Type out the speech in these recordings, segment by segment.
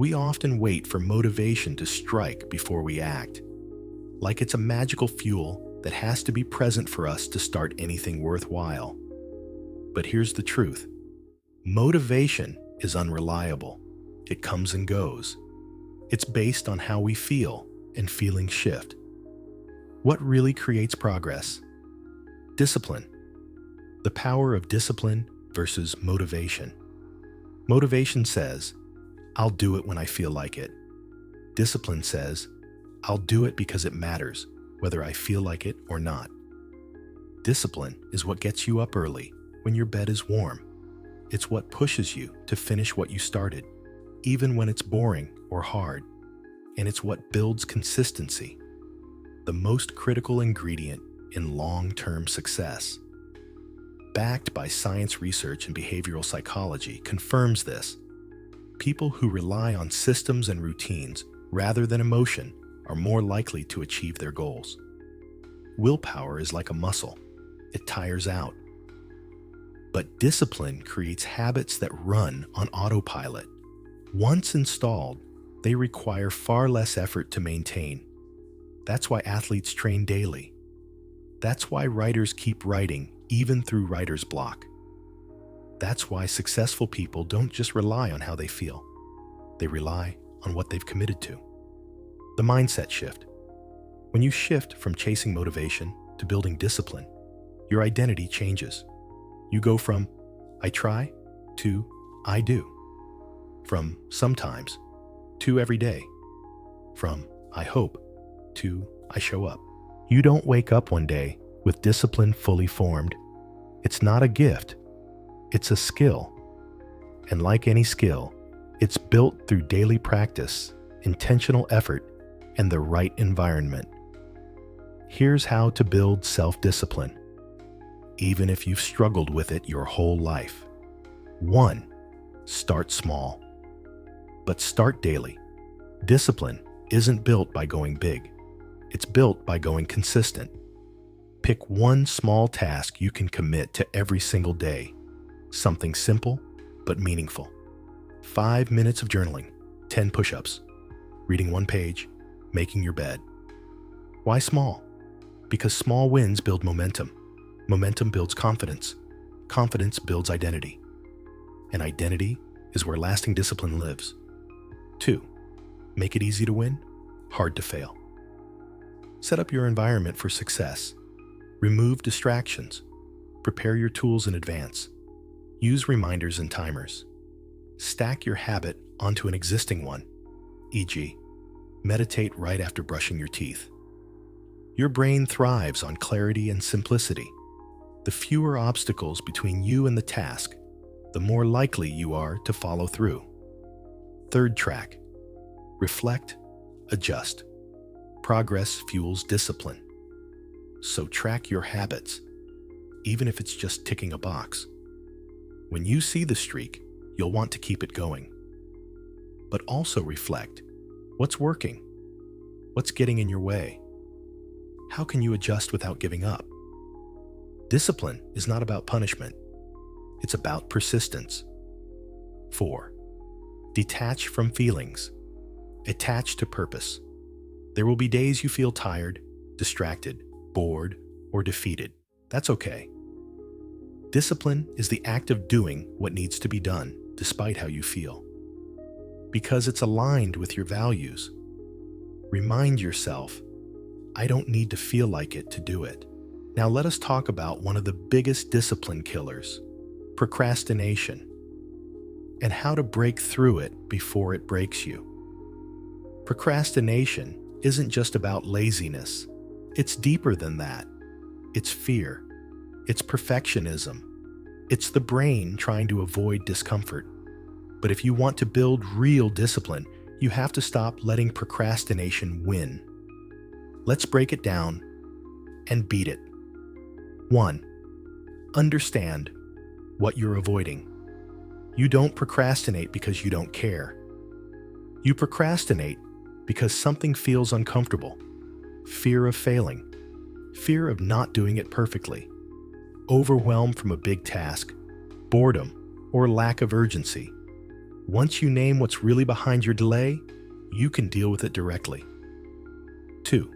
We often wait for motivation to strike before we act, like it's a magical fuel that has to be present for us to start anything worthwhile. But here's the truth. Motivation is unreliable. It comes and goes. It's based on how we feel, and feelings shift. What really creates progress? Discipline. The power of discipline versus motivation. Motivation says, I'll do it when I feel like it. Discipline says, I'll do it because it matters, whether I feel like it or not. Discipline is what gets you up early when your bed is warm. It's what pushes you to finish what you started, even when it's boring or hard. And it's what builds consistency, the most critical ingredient in long-term success. Backed by science research and behavioral psychology confirms this. People who rely on systems and routines rather than emotion are more likely to achieve their goals. Willpower is like a muscle. It tires out. But discipline creates habits that run on autopilot. Once installed, they require far less effort to maintain. That's why athletes train daily. That's why writers keep writing even through writer's block. That's why successful people don't just rely on how they feel. They rely on what they've committed to. The mindset shift. When you shift from chasing motivation to building discipline, your identity changes. You go from I try to I do. From sometimes to every day. From I hope to I show up. You don't wake up one day with discipline fully formed. It's not a gift. It's a skill. And like any skill, it's built through daily practice, intentional effort, and the right environment. Here's how to build self-discipline, even if you've struggled with it your whole life. 1. Start small. But start daily. Discipline isn't built by going big. It's built by going consistent. Pick one small task you can commit to every single day. Something simple but meaningful. 5 minutes of journaling, 10 push-ups, reading one page, making your bed. Why small? Because small wins build momentum. Momentum builds confidence. Confidence builds identity. And identity is where lasting discipline lives. 2. Make it easy to win, hard to fail. Set up your environment for success. Remove distractions. Prepare your tools in advance. Use reminders and timers. Stack your habit onto an existing one, e.g., meditate right after brushing your teeth. Your brain thrives on clarity and simplicity. The fewer obstacles between you and the task, the more likely you are to follow through. 3rd track. Reflect, adjust. Progress fuels discipline. So track your habits, even if it's just ticking a box. When you see the streak, you'll want to keep it going. But also reflect. What's working? What's getting in your way? How can you adjust without giving up? Discipline is not about punishment. It's about persistence. 4. Detach from feelings. Attach to purpose. There will be days you feel tired, distracted, bored, or defeated. That's okay. Discipline is the act of doing what needs to be done, despite how you feel. Because it's aligned with your values. Remind yourself, I don't need to feel like it to do it. Now let us talk about one of the biggest discipline killers, procrastination, and how to break through it before it breaks you. Procrastination isn't just about laziness. It's deeper than that. It's fear. It's perfectionism. It's the brain trying to avoid discomfort. But if you want to build real discipline, you have to stop letting procrastination win. Let's break it down and beat it. 1. Understand what you're avoiding. You don't procrastinate because you don't care. You procrastinate because something feels uncomfortable. Fear of failing. Fear of not doing it perfectly. Overwhelm from a big task. Boredom or lack of urgency. Once you name what's really behind your delay, you can deal with it directly. 2.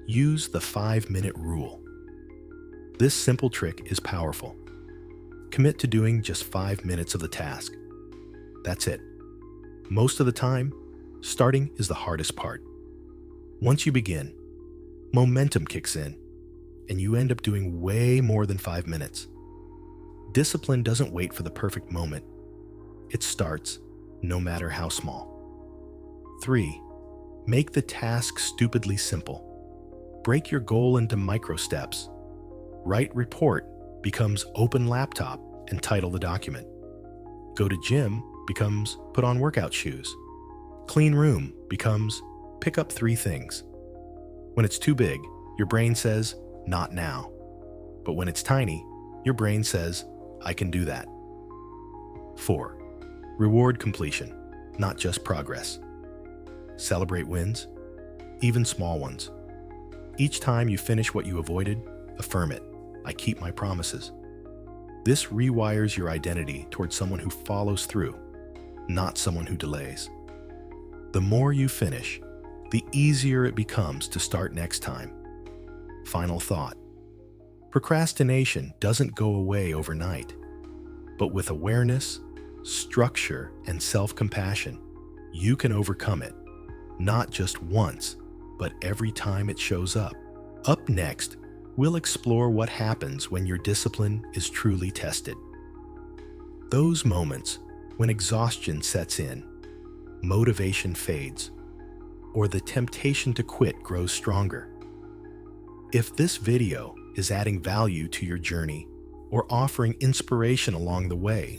Use the 5-minute rule. This simple trick is powerful. Commit to doing just 5 minutes of the task. That's it. Most of the time, starting is the hardest part. Once you begin, momentum kicks in, and you end up doing way more than 5 minutes. Discipline doesn't wait for the perfect moment. It starts, no matter how small. 3. Make the task stupidly simple. Break your goal into micro steps. Write report becomes open laptop and title the document. Go to gym becomes put on workout shoes. Clean room becomes pick up 3 things. When it's too big, your brain says, not now. But when it's tiny, your brain says, I can do that. 4. Reward completion, not just progress. Celebrate wins, even small ones. Each time you finish what you avoided, affirm it. I keep my promises. This rewires your identity towards someone who follows through, not someone who delays. The more you finish, the easier it becomes to start next time. Final thought. Procrastination doesn't go away overnight, but with awareness, structure, and self-compassion, you can overcome it, not just once, but every time it shows up. Up next, we'll explore what happens when your discipline is truly tested. Those moments when exhaustion sets in, motivation fades, or the temptation to quit grows stronger. If this video is adding value to your journey or offering inspiration along the way,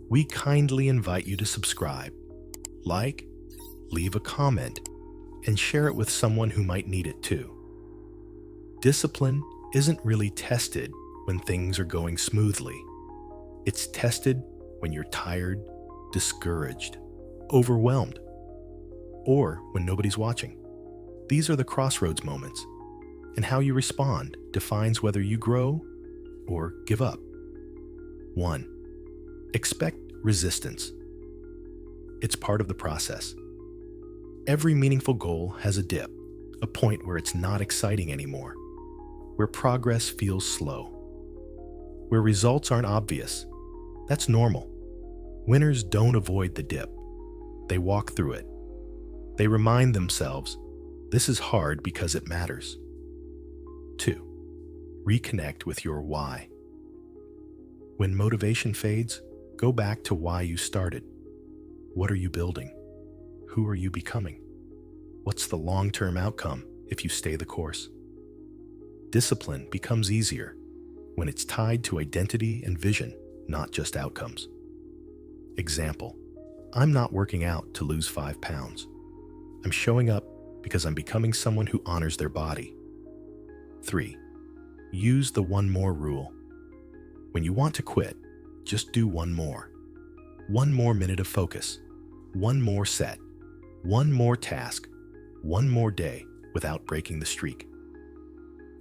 we kindly invite you to subscribe, like, leave a comment, and share it with someone who might need it too. Discipline isn't really tested when things are going smoothly. It's tested when you're tired, discouraged, overwhelmed, or when nobody's watching. These are the crossroads moments, and how you respond defines whether you grow or give up. 1. Expect resistance. It's part of the process. Every meaningful goal has a dip, a point where it's not exciting anymore, where progress feels slow, where results aren't obvious. That's normal. Winners don't avoid the dip. They walk through it. They remind themselves, this is hard because it matters. 2. Reconnect with your why. When motivation fades, go back to why you started. What are you building? Who are you becoming? What's the long-term outcome if you stay the course? Discipline becomes easier when it's tied to identity and vision, not just outcomes. Example, I'm not working out to lose 5 pounds. I'm showing up because I'm becoming someone who honors their body. 3. Use the one more rule. When you want to quit, just do one more. 1 more minute of focus, 1 more set, 1 more task, 1 more day without breaking the streak.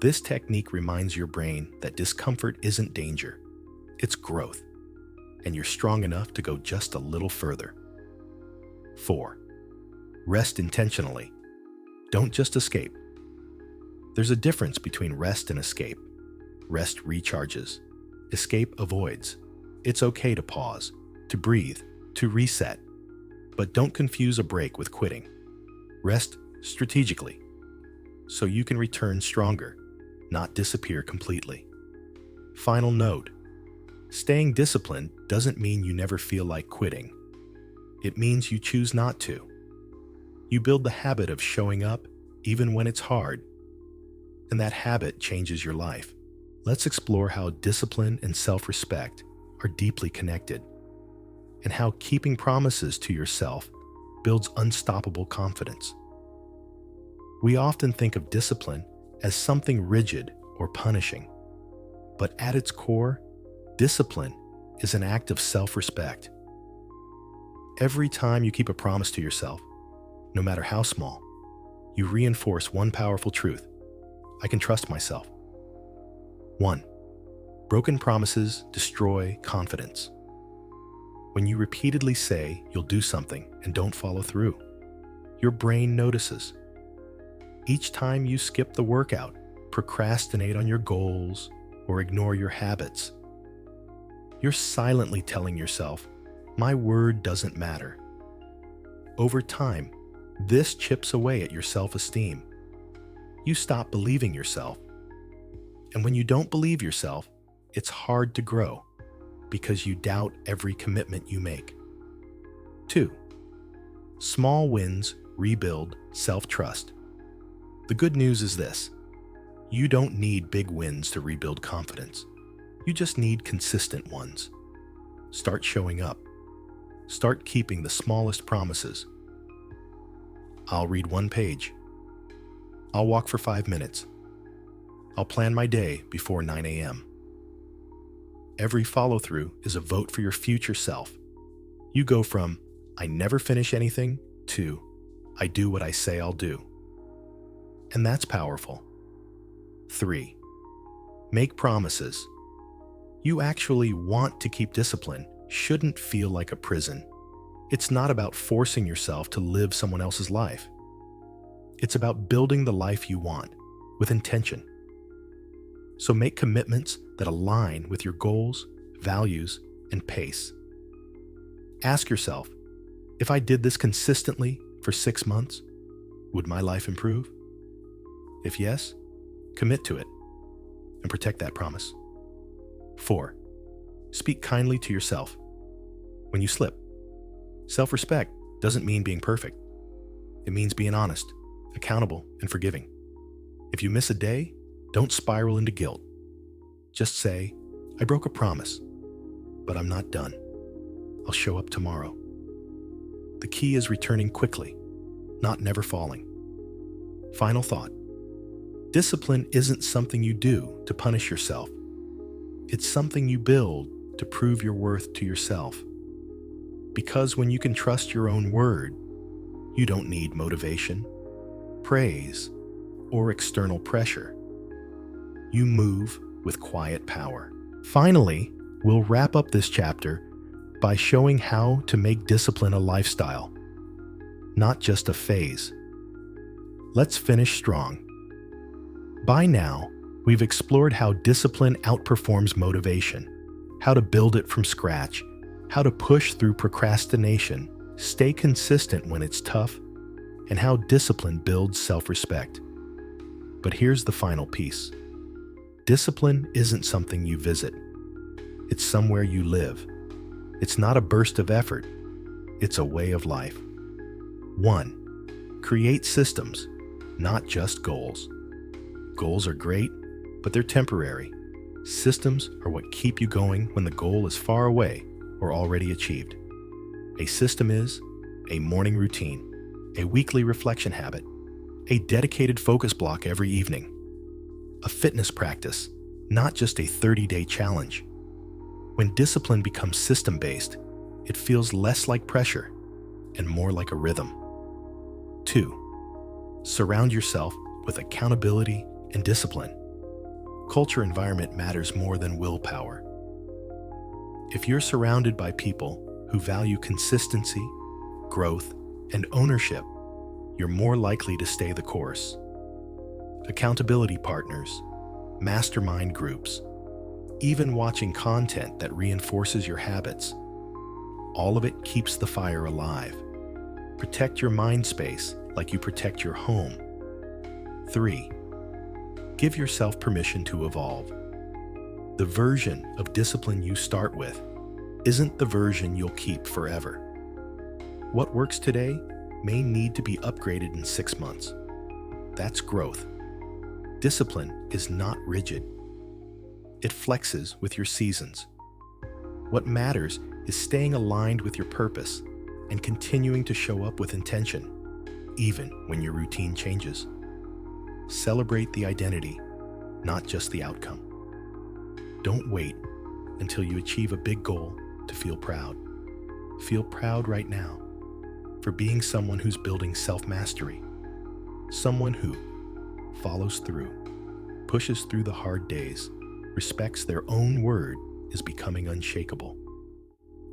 This technique reminds your brain that discomfort isn't danger, it's growth, and you're strong enough to go just a little further. 4. Rest intentionally. Don't just escape. There's a difference between rest and escape. Rest recharges. Escape avoids. It's okay to pause, to breathe, to reset. But don't confuse a break with quitting. Rest strategically, so you can return stronger, not disappear completely. Final note, staying disciplined doesn't mean you never feel like quitting. It means you choose not to. You build the habit of showing up even when it's hard, and that habit changes your life. Let's explore how discipline and self-respect are deeply connected, and how keeping promises to yourself builds unstoppable confidence. We often think of discipline as something rigid or punishing, but at its core, discipline is an act of self-respect. Every time you keep a promise to yourself, no matter how small, you reinforce one powerful truth: I can trust myself. 1. Broken promises destroy confidence. When you repeatedly say you'll do something and don't follow through, your brain notices. Each time you skip the workout, procrastinate on your goals, or ignore your habits, you're silently telling yourself, my word doesn't matter. Over time, this chips away at your self-esteem. You stop believing yourself. And when you don't believe yourself, it's hard to grow because you doubt every commitment you make. 2. Small wins rebuild self-trust. The good news is this: you don't need big wins to rebuild confidence. You just need consistent ones. Start showing up. Start keeping the smallest promises. I'll read 1 page. I'll walk for 5 minutes. I'll plan my day before 9 a.m. Every follow-through is a vote for your future self. You go from, I never finish anything, to, I do what I say I'll do. And that's powerful. 3. Make promises. You actually want to keep discipline shouldn't feel like a prison. It's not about forcing yourself to live someone else's life. It's about building the life you want with intention. So make commitments that align with your goals, values, and pace. Ask yourself, if I did this consistently for 6 months, would my life improve? If yes, commit to it and protect that promise. 4. Speak kindly to yourself when you slip. Self-respect doesn't mean being perfect. It means being honest, accountable, and forgiving. If you miss a day, don't spiral into guilt. Just say, I broke a promise, but I'm not done. I'll show up tomorrow. The key is returning quickly, not never falling. Final thought. Discipline isn't something you do to punish yourself. It's something you build to prove your worth to yourself. Because when you can trust your own word, you don't need motivation, praise, or external pressure. You move with quiet power. Finally, we'll wrap up this chapter by showing how to make discipline a lifestyle, not just a phase. Let's finish strong. By now, we've explored how discipline outperforms motivation, how to build it from scratch, how to push through procrastination, stay consistent when it's tough, and how discipline builds self-respect. But here's the final piece. Discipline isn't something you visit. It's somewhere you live. It's not a burst of effort. It's a way of life. 1. Create systems, not just goals. Goals are great, but they're temporary. Systems are what keep you going when the goal is far away or already achieved. A system is a morning routine, a weekly reflection habit, a dedicated focus block every evening, a fitness practice, not just a 30-day challenge. When discipline becomes system-based, it feels less like pressure and more like a rhythm. 2. Surround yourself with accountability and discipline. Culture environment matters more than willpower. If you're surrounded by people who value consistency, growth, and ownership, you're more likely to stay the course. Accountability partners, mastermind groups, even watching content that reinforces your habits, all of it keeps the fire alive. Protect your mind space like you protect your home. 3. Give yourself permission to evolve. The version of discipline you start with isn't the version you'll keep forever. What works today may need to be upgraded in 6 months. That's growth. Discipline is not rigid. It flexes with your seasons. What matters is staying aligned with your purpose and continuing to show up with intention, even when your routine changes. Celebrate the identity, not just the outcome. Don't wait until you achieve a big goal to feel proud. Feel proud right now for being someone who's building self-mastery, someone who follows through, pushes through the hard days, respects their own word is becoming unshakable.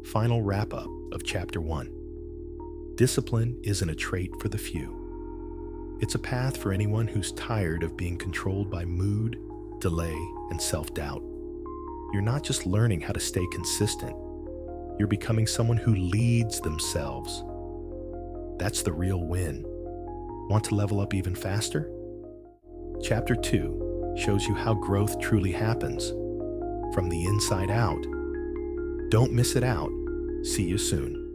final wrap-up of Chapter 1. Discipline isn't a trait for the few. It's a path for anyone who's tired of being controlled by mood, delay, and self-doubt. You're not just learning how to stay consistent. You're becoming someone who leads themselves. That's the real win. Want to level up even faster? Chapter 2 shows you how growth truly happens, from the inside out. Don't miss it out. See you soon.